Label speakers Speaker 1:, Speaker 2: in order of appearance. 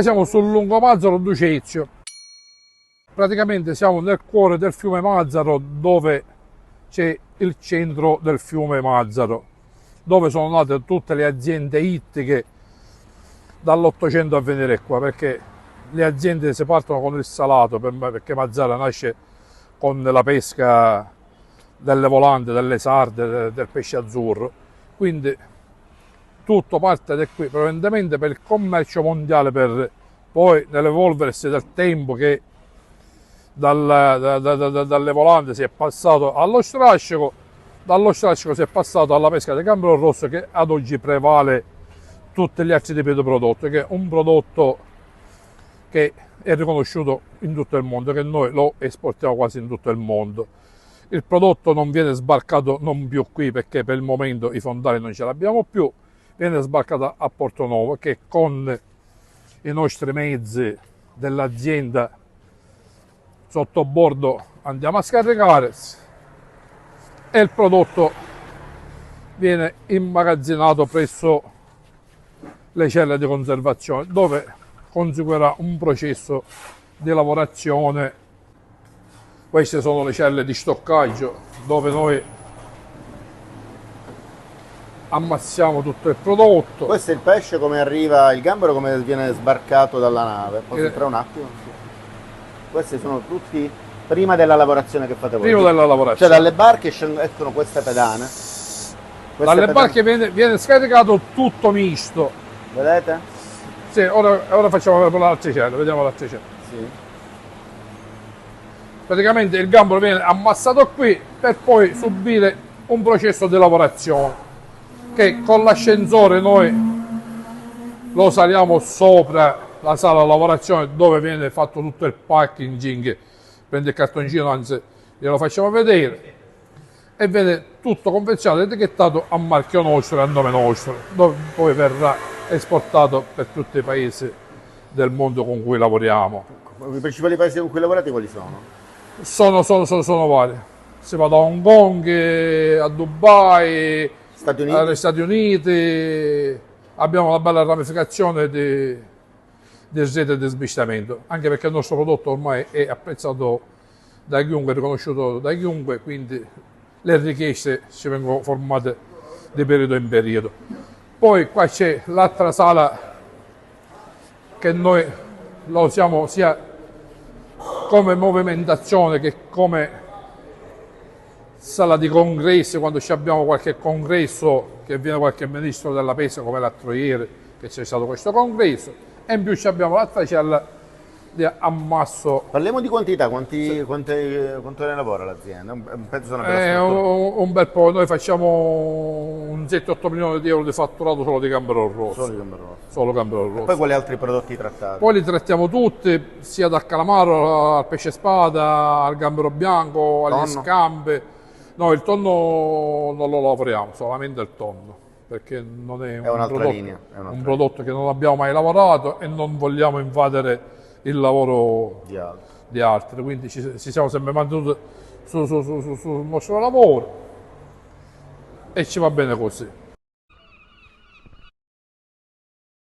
Speaker 1: Siamo sul lungomazzaro Ducezio, praticamente siamo nel cuore del fiume Mazzaro, dove c'è il centro del fiume Mazzaro, dove sono nate tutte le aziende ittiche dall'800 a venire qua, perché le aziende si partono con il salato, perché Mazzara nasce con la pesca delle volante, delle sarde, del pesce azzurro, quindi tutto parte da qui, prevalentemente per il commercio mondiale, per poi nell'evolversi del tempo che dalle volante si è passato allo strascico, dallo strascico si è passato alla pesca di gambero rosso, che ad oggi prevale tutti gli altri tipi di prodotto, che è un prodotto che è riconosciuto in tutto il mondo, che noi lo esportiamo quasi in tutto il mondo. Il prodotto non viene sbarcato non più qui, perché per il momento i fondali non ce l'abbiamo più, viene sbarcato a Porto Novo, che con i nostri mezzi dell'azienda sotto bordo andiamo a scaricare e il prodotto viene immagazzinato presso le celle di conservazione, dove conseguirà un processo di lavorazione. Queste sono le celle di stoccaggio, dove noi ammassiamo tutto il prodotto.
Speaker 2: Questo è il pesce, come arriva il gambero, come viene sbarcato dalla nave. Posso entrare un attimo? Questi sono tutti prima della lavorazione che fate voi?
Speaker 1: Prima della lavorazione.
Speaker 2: Cioè dalle barche escono queste pedane.
Speaker 1: Dalle barche viene scaricato tutto misto.
Speaker 2: Vedete?
Speaker 1: Sì, ora facciamo vedere l'altra cella, vediamo l'altra cella.
Speaker 2: Sì.
Speaker 1: Praticamente il gambero viene ammassato qui per poi subire un processo di lavorazione, che con l'ascensore noi lo saliamo sopra la sala lavorazione, dove viene fatto tutto il packaging, prende il cartoncino, anzi glielo facciamo vedere, e viene tutto confezionato ed etichettato a marchio nostro e a nome nostro, dove poi verrà esportato per tutti i paesi del mondo con cui lavoriamo.
Speaker 2: I principali paesi con cui lavorate quali sono?
Speaker 1: Sono vari. Si va da Hong Kong a Dubai,
Speaker 2: Stati Uniti?
Speaker 1: agli Stati Uniti. Abbiamo una bella ramificazione di rete di smistamento, anche perché il nostro prodotto ormai è apprezzato da chiunque, riconosciuto da chiunque, quindi le richieste ci vengono formate di periodo in periodo. Poi qua c'è l'altra sala che noi la usiamo sia come movimentazione che come sala di congressi, quando abbiamo qualche congresso, che viene qualche ministro della pesca, come l'altro ieri che c'è stato questo congresso, e in più abbiamo l'altra cella di ammasso.
Speaker 2: Parliamo di quantità, quanto ne lavora l'azienda? Penso sono
Speaker 1: Un bel po', noi facciamo un 7-8 milioni di euro di fatturato solo di gambero rosso.
Speaker 2: Solo di gambero rosso.
Speaker 1: Solo gambero rosso.
Speaker 2: E poi quali altri prodotti trattati?
Speaker 1: Poi li trattiamo tutti, sia dal calamaro al pesce spada, al gambero bianco, agli scampi. No, il tonno non lo lavoriamo, solamente il tonno, perché non è
Speaker 2: un'altra linea.
Speaker 1: Un prodotto che non abbiamo mai lavorato e non vogliamo invadere il lavoro di altri, quindi ci siamo sempre mantenuti sul nostro lavoro e ci va bene così.